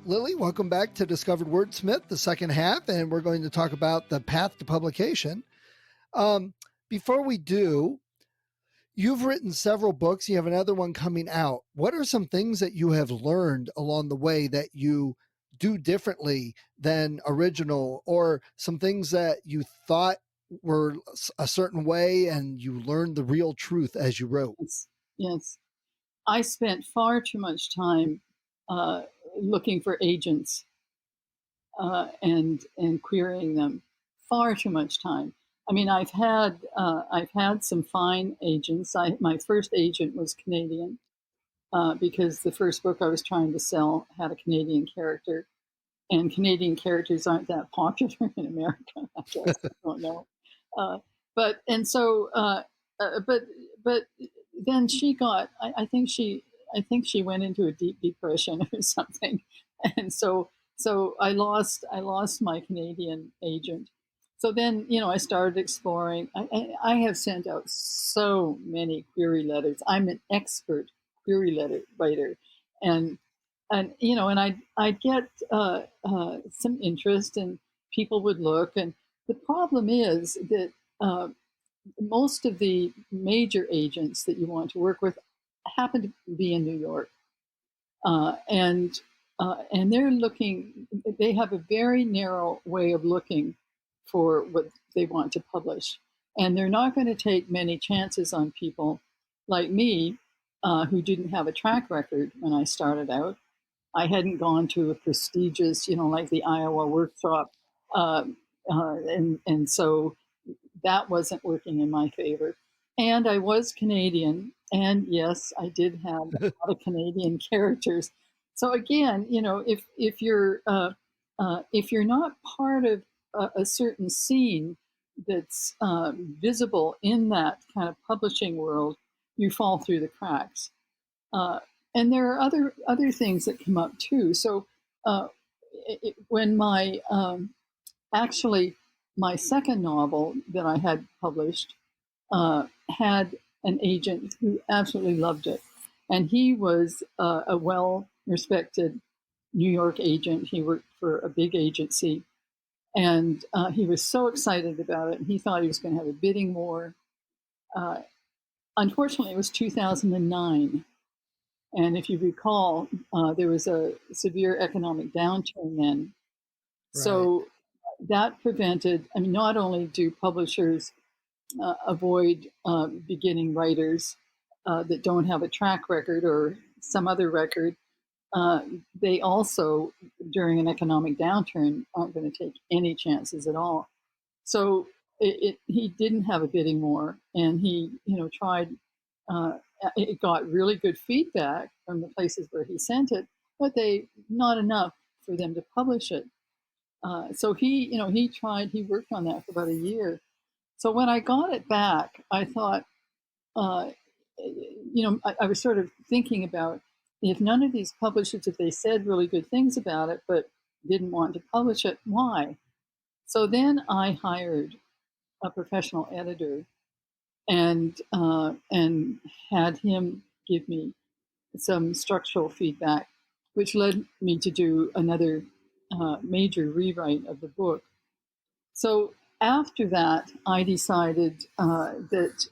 Lily, welcome back to Discovered Wordsmith, the second half, and we're going to talk about the path to publication. Before we do, you've written several books. You have another one coming out. What are some things that you have learned along the way that you do differently than original, or some things that you thought were a certain way and you learned the real truth as you wrote? Yes. I spent far too much time looking for agents and querying them. Far too much time. I mean, I've had some fine agents. My first agent was Canadian because the first book I was trying to sell had a Canadian character, and Canadian characters aren't that popular in America. I guess I don't know. Uh, but and so but then she got. I think she went into a deep depression or something, and so I lost my Canadian agent. So then, I started exploring. I have sent out so many query letters. I'm an expert query letter writer, and I'd get some interest, and people would look. And the problem is that most of the major agents that you want to work with happen to be in New York, and they're looking. They have a very narrow way of looking for what they want to publish, and they're not going to take many chances on people like me, who didn't have a track record when I started out. I hadn't gone to a prestigious, like the Iowa workshop, and so that wasn't working in my favor. And I was Canadian, and yes, I did have a lot of Canadian characters. So again, if you're not part of a certain scene that's visible in that kind of publishing world, you fall through the cracks. And there are other things that come up too. So when actually my second novel that I had published had an agent who absolutely loved it, and he was a well-respected New York agent. He worked for a big agency, and he was so excited about it. And he thought he was going to have a bidding war. Unfortunately, it was 2009. And if you recall, there was a severe economic downturn then. Right. So that prevented, not only do publishers avoid beginning writers that don't have a track record or some other record, they also, during an economic downturn, aren't going to take any chances at all. So he didn't have a bidding war, and he, tried. It got really good feedback from the places where he sent it, but not enough for them to publish it. So he tried. He worked on that for about a year. So when I got it back, I thought, I was sort of thinking about, if none of these publishers, if they said really good things about it but didn't want to publish it, why? So then I hired a professional editor and had him give me some structural feedback, which led me to do another major rewrite of the book. So after that, I decided that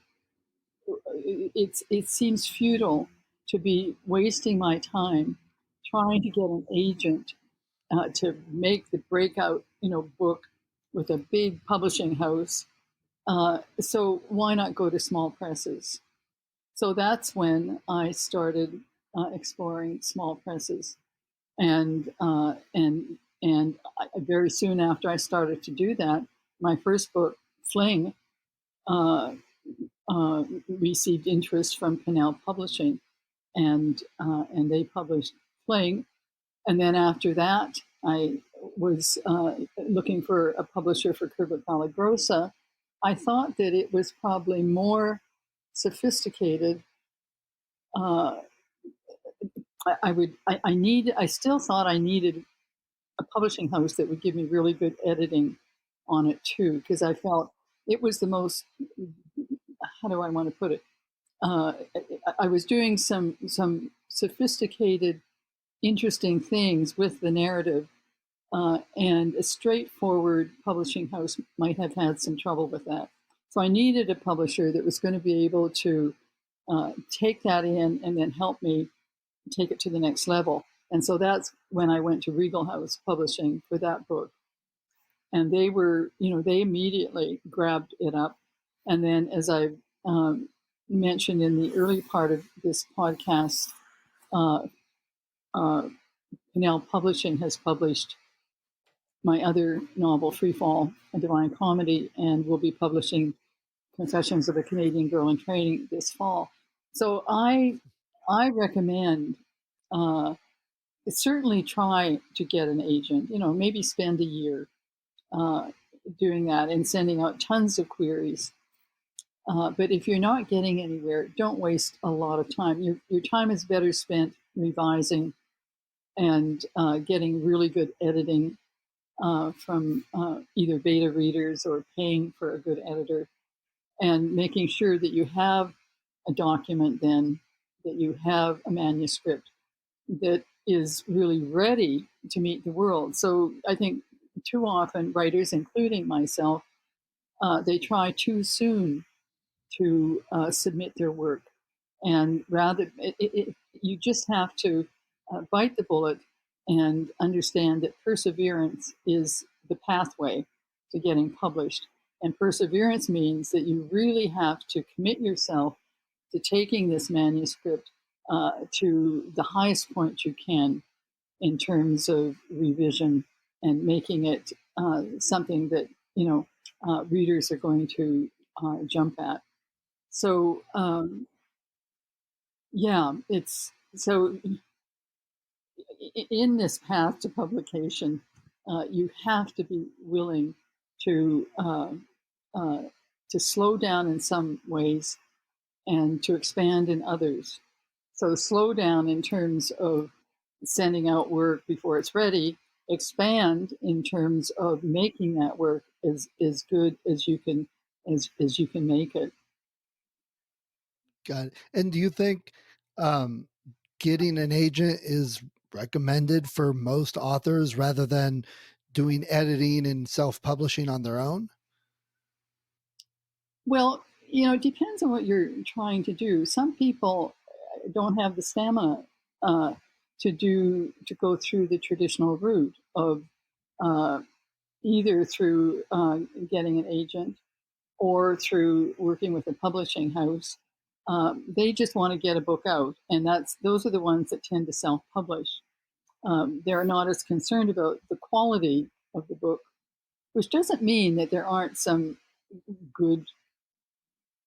it seems futile to be wasting my time trying to get an agent to make the breakout, book with a big publishing house. So why not go to small presses? So that's when I started exploring small presses, and very soon after I started to do that, my first book, Fling, received interest from Pinnell Publishing, and they published Fling. And then after that, I was looking for a publisher for Curva Palagrosa. I thought that it was probably more sophisticated. I still thought I needed a publishing house that would give me really good editing on it too, because I felt it was the most, how do I want to put it? I was doing some sophisticated interesting things with the narrative. And a straightforward publishing house might have had some trouble with that. So I needed a publisher that was going to be able to take that in and then help me take it to the next level. And so that's when I went to Regal House Publishing for that book. And they were, they immediately grabbed it up. And then, as I mentioned in the early part of this podcast, Canal Publishing has published my other novel, Freefall, A Divine Comedy, and will be publishing Confessions of a Canadian Girl in Training this fall. So I recommend certainly try to get an agent. Maybe spend a year doing that and sending out tons of queries. But if you're not getting anywhere, don't waste a lot of time. Your time is better spent revising and getting really good editing from either beta readers or paying for a good editor, and making sure that you have a document, then that you have a manuscript that is really ready to meet the world. So I think too often writers, including myself, they try too soon to submit their work. And rather, you just have to bite the bullet and understand that perseverance is the pathway to getting published. And perseverance means that you really have to commit yourself to taking this manuscript to the highest point you can in terms of revision and making it something that readers are going to jump at. So it's so in this path to publication, you have to be willing to slow down in some ways and to expand in others. So slow down in terms of sending out work before it's ready. Expand in terms of making that work as good as you can make it. Got it. And do you think getting an agent is recommended for most authors rather than doing editing and self-publishing on their own? Well, it depends on what you're trying to do. Some people don't have the stamina to go through the traditional route of either through getting an agent or through working with a publishing house. They just want to get a book out, and those are the ones that tend to self-publish. They're not as concerned about the quality of the book, which doesn't mean that there aren't some good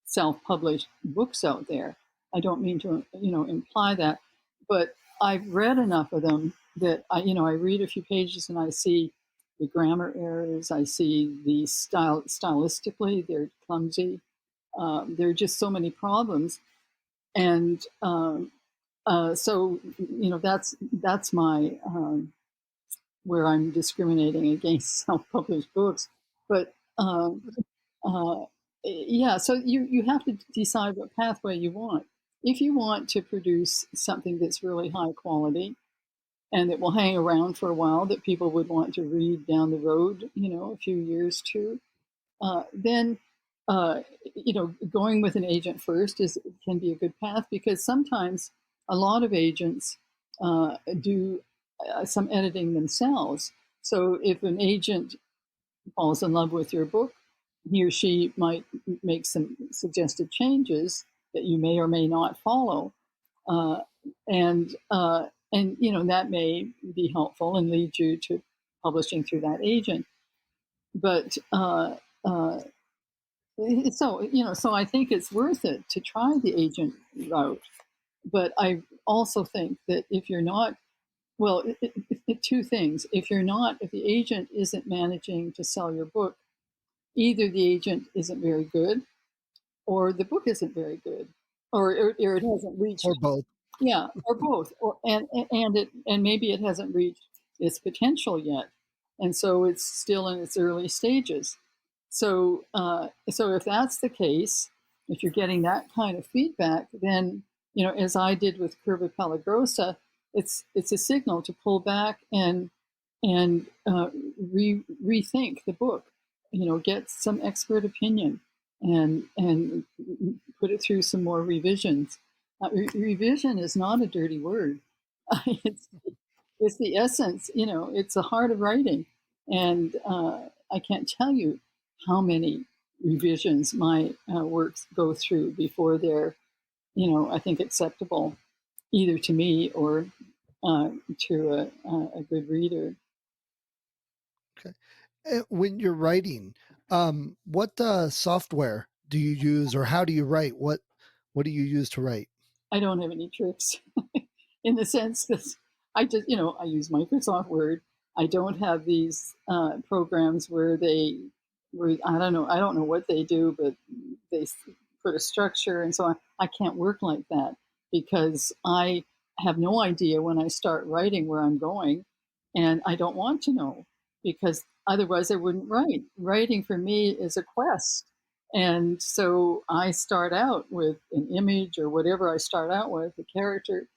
self-published books out there. I don't mean to imply that, but I've read enough of them that I read a few pages and I see the grammar errors. I see the stylistically they're clumsy. There are just so many problems, and so that's my where I'm discriminating against self-published books. But yeah, so you have to decide what pathway you want. If you want to produce something that's really high quality and that will hang around for a while, that people would want to read down the road, a few years too, then going with an agent first can be a good path, because sometimes a lot of agents do some editing themselves. So if an agent falls in love with your book, he or she might make some suggested changes that you may or may not follow, and that may be helpful and lead you to publishing through that agent. But so I think it's worth it to try the agent route. But I also think that if you're not, well, two things. If the agent isn't managing to sell your book, either the agent isn't very good, or the book isn't very good, or it hasn't reached, or both. Yeah, or both, and maybe it hasn't reached its potential yet, and so it's still in its early stages. So if that's the case, if you're getting that kind of feedback, then as I did with Curva Pelagrosa, it's a signal to pull back and rethink the book. Get some expert opinion and put it through some more revisions. Revision is not a dirty word. it's it's the essence. It's the heart of writing, and I can't tell you how many revisions my works go through before they're, I think, acceptable either to me or to a good reader. Okay. When you're writing, what software do you use, or how do you write? What do you use to write? I don't have any tricks in the sense that I just, I use Microsoft Word. I don't have these programs where I don't know what they do, but they put a structure and so on. I can't work like that because I have no idea when I start writing where I'm going, and I don't want to know because otherwise I wouldn't write. Writing for me is a quest. And so I start out with an image or whatever I start out with, a character,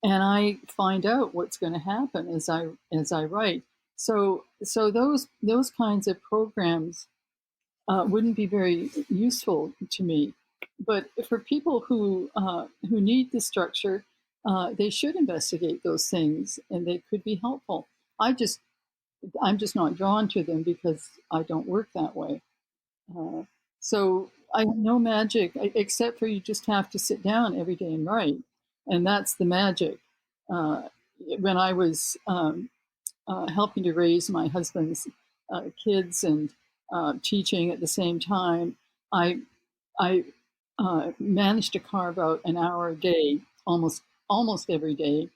and I find out what's going to happen as I write. So those kinds of programs wouldn't be very useful to me. But for people who need the structure, they should investigate those things, and they could be helpful. I'm just not drawn to them because I don't work that way. Uh, so I have no magic except for you just have to sit down every day and write, and that's the magic. Uh, when I was helping to raise my husband's kids and teaching at the same time, I I managed to carve out an hour a day, almost every day,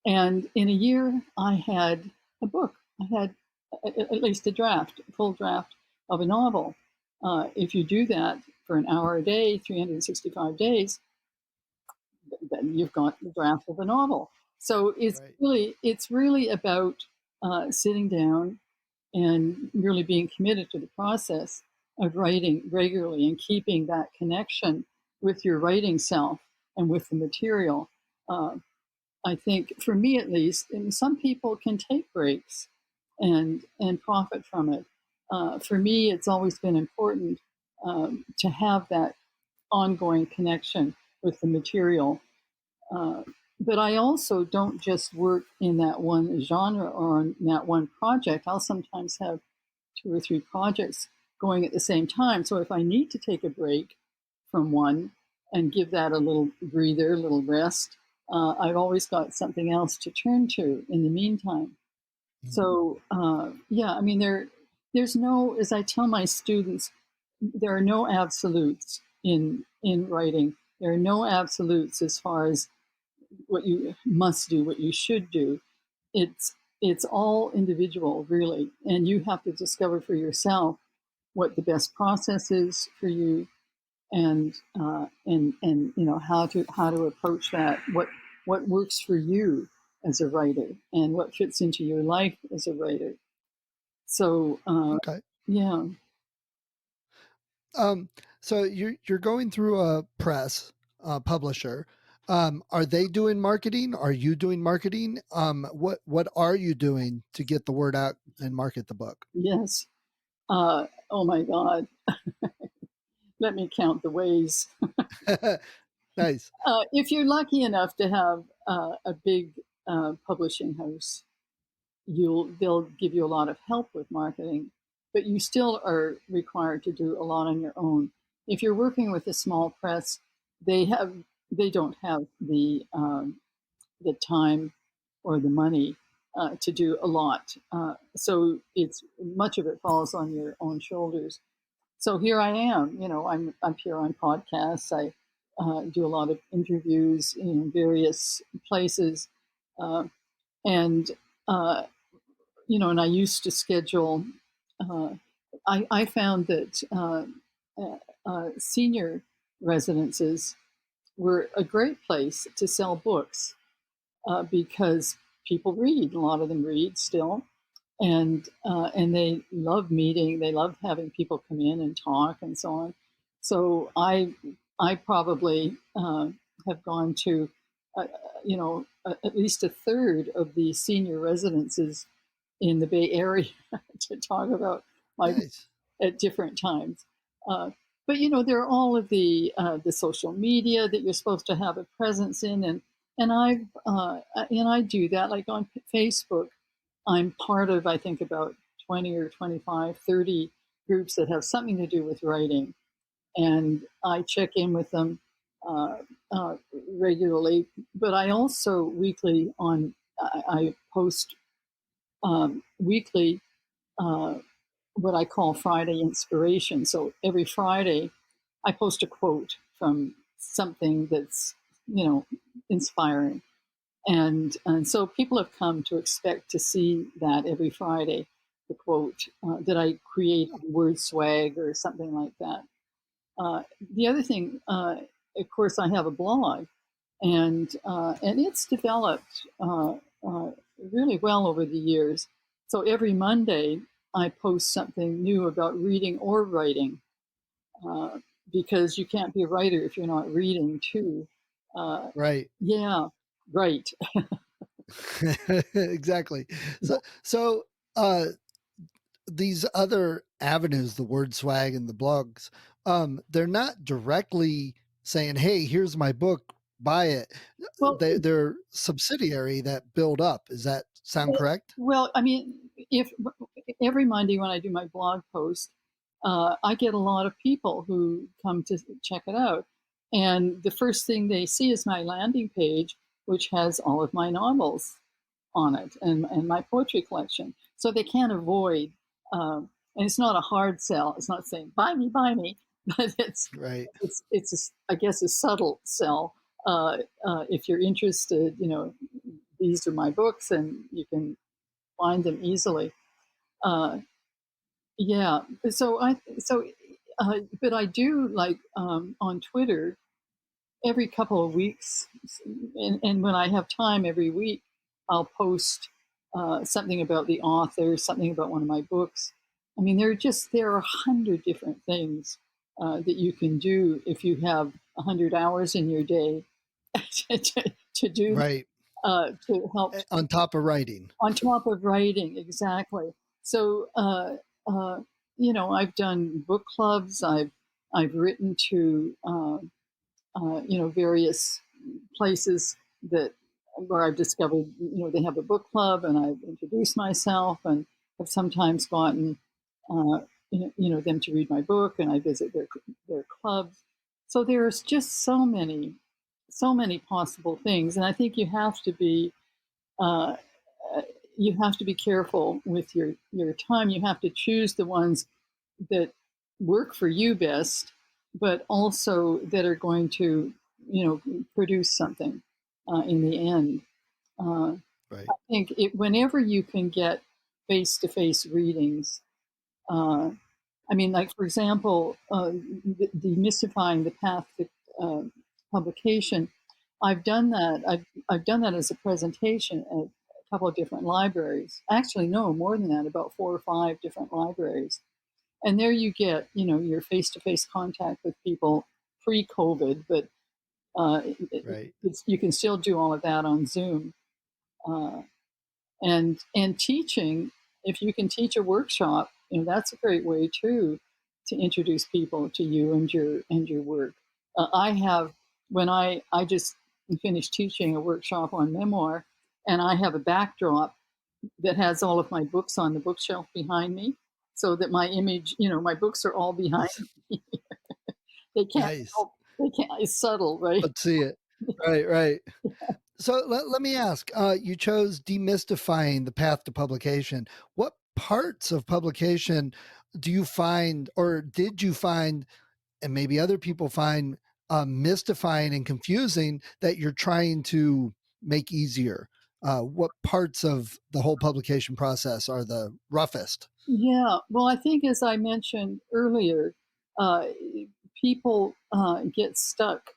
and in a year I had a book. I had at least a full draft of a novel. If you do that for an hour a day, 365 days, then you've got the draft of a novel. So Right. it's really about sitting down and really being committed to the process of writing regularly and keeping that connection with your writing self and with the material. Uh, I think, for me at least, and some people can take breaks and profit from it. For me, it's always been important to have that ongoing connection with the material. Uh, but I also don't just work in that one genre or in that one project. I'll sometimes have two or three projects going at the same time. So if I need to take a break from one and give that a little breather, a little rest, I've always got something else to turn to in the meantime. Mhm. So yeah, I mean, there's no, as I tell my students, there are no absolutes in writing. There are no absolutes as far as what you must do, what you should do. It's all individual, really, and you have to discover for yourself what the best process is for you, and how to approach that. What works for you as a writer, and what fits into your life as a writer. So Okay. yeah, Um, so you're going through a press publisher. Are they doing marketing? Are you doing marketing? What are you doing to get the word out and market the book? yes. Oh my God, let me count the ways. Nice. If you're lucky enough to have a big publishing house, they'll give you a lot of help with marketing, but you still are required to do a lot on your own. If you're working with a small press, they have they don't have the time or the money to do a lot. So it's much of it falls on your own shoulders. So here I am. I'm here on podcasts. I do a lot of interviews in various places, uh, and uh, and I used to schedule. Uh, I found that senior residences were a great place to sell books because people read. A lot of them read still, and they love meeting. They love having people come in and talk and so on. So I probably have gone to at least a third of the senior residences in the Bay Area to talk about my Nice. at different times. Uh, but there are all of the social media that you're supposed to have a presence in, and I do that. Like on Facebook, I'm part of, I think, about 20 or 25, 30 groups that have something to do with writing, and I check in with them uh, uh, regularly. But I also weekly I post weekly uh, what I call Friday inspiration. So every Friday, I post a quote from something that's inspiring, and so people have come to expect to see that every Friday, the quote that I create on word swag or something like that. The other thing, of course, I have a blog, and it's developed really well over the years. So every Monday, I post something new about reading or writing, uh, because you can't be a writer if you're not reading too. Uh, Right. yeah, right. Exactly. So uh, these other avenues, the word swag and the blogs, they're not directly saying, "Hey, here's my book, buy it." Well, They're subsidiary that build up. Is that sound correct? well, I mean, if every Monday when I do my blog post, I get a lot of people who come to check it out, and the first thing they see is my landing page, which has all of my novels on it and my poetry collection. So they can't avoid, and it's not a hard sell. It's not saying buy me, but Right. I guess a subtle sell. If you're interested, these are my books, and you can find them easily. Uh, yeah. But I do like on Twitter every couple of weeks, and when I have time every week, I'll post something about the author, something about one of my books. I mean, there are 100 different things that you can do if you have 100 hours in your day to do Right. to help On top of writing. on top of writing. Exactly. So uh, I've done book clubs. I've written to various places that where I've discovered they have a book club, and I've introduced myself, and have sometimes gotten them to read my book, and I visit their clubs. So there's just so many possible things, and I think uh, you have to be careful with your time. You have to choose the ones that work for you best, but also that are going to, produce something in the end. Uh, Right. I think whenever you can get face-to-face readings, uh, I mean, like for example, demystifying the path to uh, publication. I've done that as a presentation at a couple of different libraries. Actually, no, more than that, about 4 or 5 different libraries. And there you get, your face-to-face contact with people pre-COVID, but Right. you can still do all of that on Zoom. Uh, and teaching, if you can teach a workshop, that's a great way too to introduce people to you and your work. I have when I just finished teaching a workshop on memoir, and I have a backdrop that has all of my books on the bookshelf behind me, so that my image, my books are all behind me. They can't Nice. help. They can't. It's subtle, right? Let's see it. Right. Right. So let me ask, you chose demystifying the path to publication. What parts of publication do you find, or did you find, and maybe other people find, mystifying and confusing that you're trying to make easier? What parts of the whole publication process are the roughest? Yeah. Well, I think as I mentioned earlier, uh, people get stuck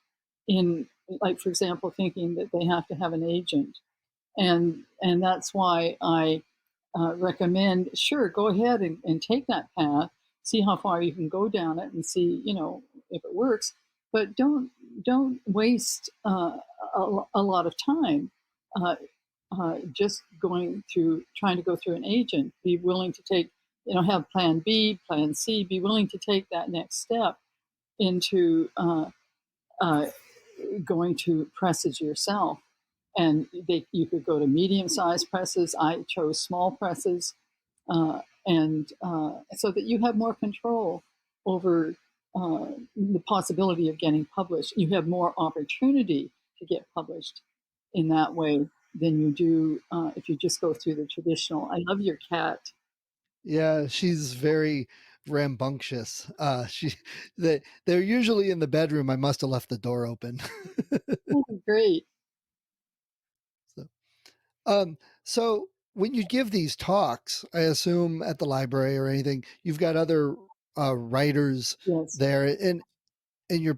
in, like, for example, thinking that they have to have an agent, and that's why I recommend, sure, go ahead and take that path, see how far you can go down it, and see, if it works. But don't waste a lot of time. uh, just going through trying to go through an agent. Be willing to take, have plan B, plan C. Be willing to take that next step into uh, going to presses yourself. And you could go to medium-sized presses. I chose small presses, and so that you have more control over the possibility of getting published. You have more opportunity to get published in that way than you do if you just go through the traditional. I love your cat. Yeah, she's very rambunctious. They're usually in the bedroom. I must have left the door open. Oh, great. So, so when you give these talks, I assume at the library or anything, you've got other writers Yes. there, and you're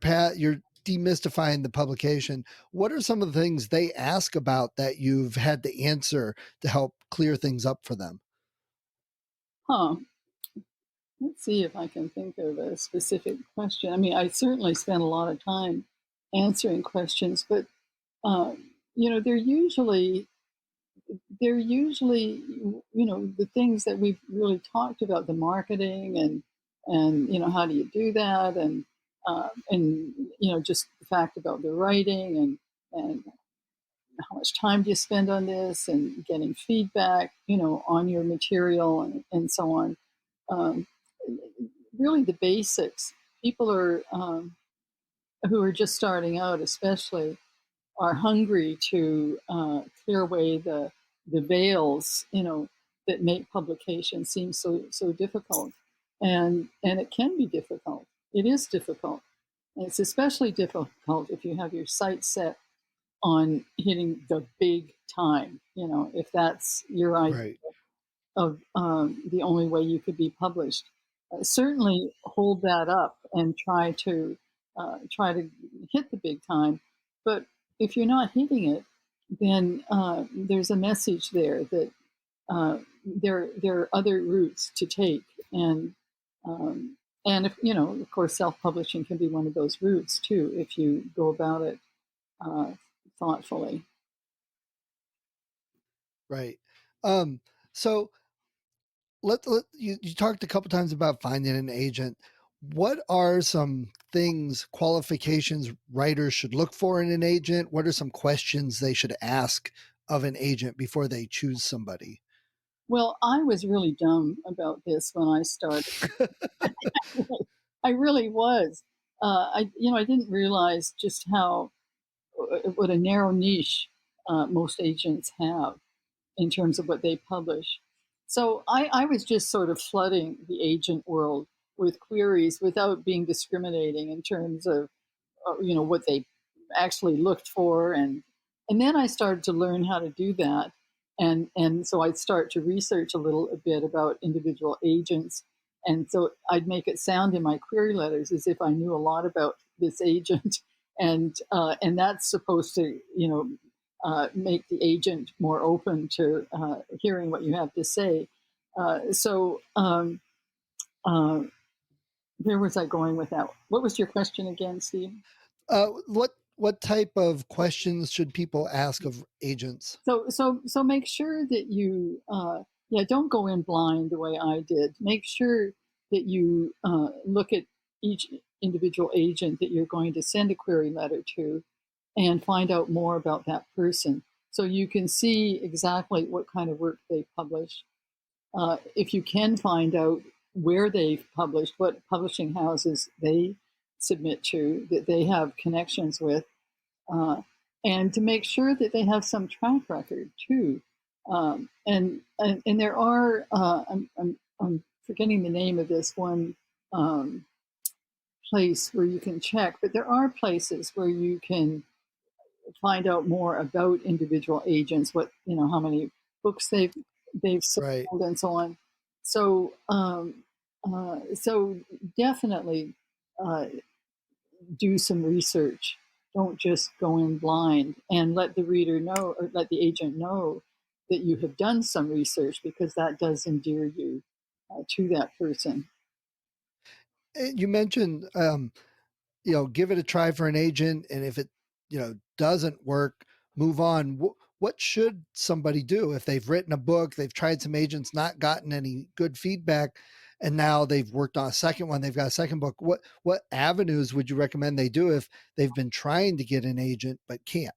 demystifying the publication. What are some of the things they ask about that you've had to answer to help clear things up for them? Huh. Let's see if I can think of a specific question. I mean, I certainly spend a lot of time answering questions, but you know, they're usually the things that we've really talked about, the marketing and how do you do that, and just the fact about the writing and how much time do you spend on this and getting feedback on your material and so on. um, Really the basics. People are who are just starting out especially are hungry to clear away the veils, that make publication seem so difficult, and it can be difficult. It is difficult, and it's especially difficult if you have your sights set on hitting the big time. If that's your idea Right. of the only way you could be published. Certainly hold that up and try to hit the big time. But if you're not hitting it, then there's a message there that there are other routes to take, um, and if of course, self-publishing can be one of those routes too if you go about it uh, thoughtfully. Right. Um, so you talked a couple times about finding an agent. What are some things, qualifications writers should look for in an agent? What are some questions they should ask of an agent before they choose somebody? Well, I was really dumb about this when I started. I really was. I didn't realize just how what a narrow niche most agents have in terms of what they publish. So I was just sort of flooding the agent world with queries without being discriminating in terms of what they actually looked for, and then I started to learn how to do that, and so I'd start to research a bit about individual agents, and so I'd make it sound in my query letters as if I knew a lot about this agent, and that's supposed to make the agent more open to hearing what you have to say. So uh, where was I going with that? What was your question again, Steve? What type of questions should people ask of agents? So make sure that you yeah, don't go in blind the way I did. Make sure that you look at each individual agent that you're going to send a query letter to and find out more about that person so you can see exactly what kind of work they publish. If you can find out where they've published, what publishing houses they submit to, that they have connections with, uh, and to make sure that they have some track record too. And there are I'm forgetting the name of this one place where you can check, but there are places where you can find out more about individual agents, what how many books they've Right. sold and so on. So definitely uh, do some research. Don't just go in blind, and let the reader know or let the agent know that you have done some research, because that does endear you to that person. You mentioned, give it a try for an agent, and if it, doesn't work, move on. what should somebody do if they've written a book, they've tried some agents, not gotten any good feedback, and now they've worked on a second one, they've got a second book? What avenues would you recommend they do if they've been trying to get an agent but can't?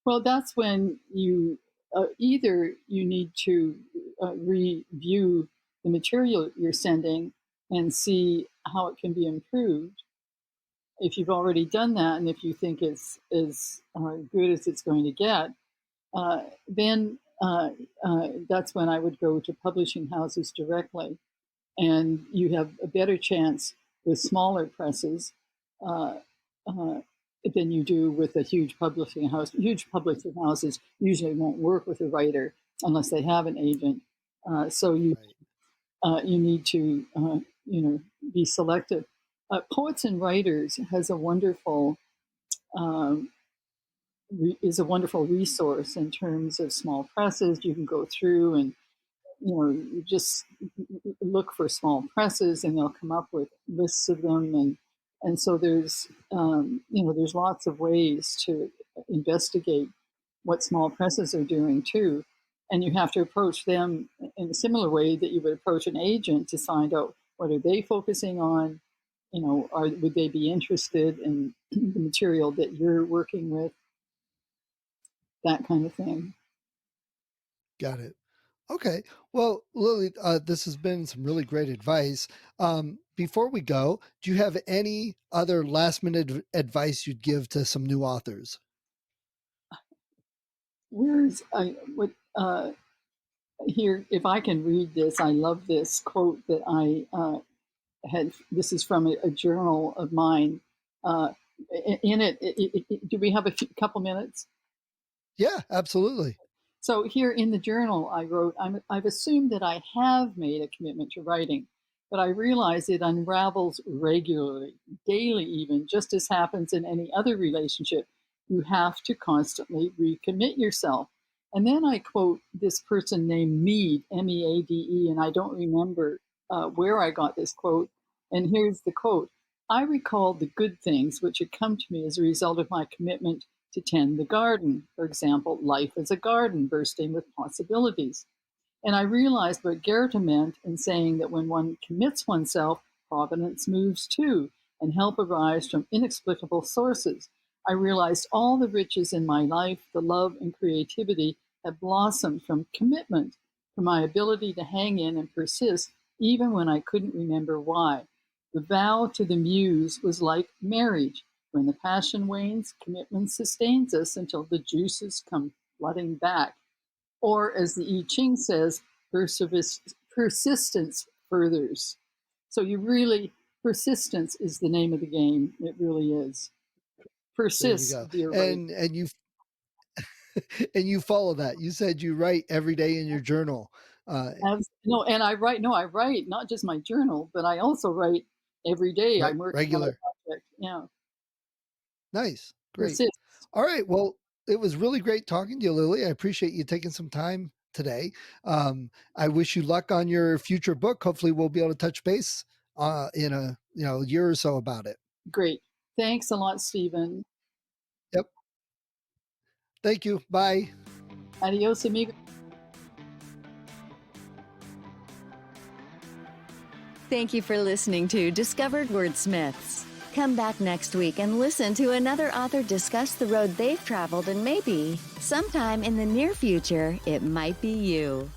Well, that's when you either you need to review the material you're sending and see how it can be improved. If you've already done that, and if you think it's as good as it's going to get, then that's when I would go to publishing houses directly, and you have a better chance with smaller presses uh, uh, than you do with a huge publishing house. Huge publishing houses usually won't work with a writer unless they have an agent. So you need to be selective. Poets and Writers has a wonderful um, is a wonderful resource in terms of small presses. You can go through and you just look for small presses, and they'll come up with lists of them, and so there's lots of ways to investigate what small presses are doing too, and you have to approach them in a similar way that you would approach an agent to find out what are they focusing on. Would they be interested in the material that you're working with, that kind of thing. Got it. Okay. Well, Lily, this has been some really great advice. Before we go, do you have any other last minute advice you'd give to some new authors? Where's I what here? If I can read this, I love this quote that I had. This is from a journal of mine. In it, do we have a couple minutes? Yeah, absolutely. So here in the journal, I wrote, I've assumed that I have made a commitment to writing, but I realize it unravels regularly, daily even, just as happens in any other relationship. You have to constantly recommit yourself. And then I quote this person named Meade, Meade, and I don't remember where I got this quote. And here's the quote: I recall the good things which had come to me as a result of my commitment to tend the garden. For example, life is a garden bursting with possibilities. And I realized what Goethe meant in saying that when one commits oneself, providence moves too, and help arrives from inexplicable sources. I realized all the riches in my life, the love and creativity, had blossomed from commitment, from my ability to hang in and persist even when I couldn't remember why. The vow to the muse was like marriage. When the passion wanes, commitment sustains us until the juices come flooding back. Or, as the I Ching says, persistence furthers. So persistence is the name of the game. It really is. Persist, There you dear go. writer. And you and you follow that. You said you write every day in your journal. No, and I write not just my journal, but I also write every day. I'm working on a Regular. project. Yeah. Nice. Great. Persist. All right. Well, it was really great talking to you, Lily. I appreciate you taking some time today. I wish you luck on your future book. Hopefully we'll be able to touch base in a year or so about it. Great. Thanks a lot, Stephen. Yep. Thank you. Bye. Adios, amigo. Thank you for listening to Discovered Wordsmiths. Come back next week and listen to another author discuss the road they've traveled, and maybe, sometime in the near future, it might be you.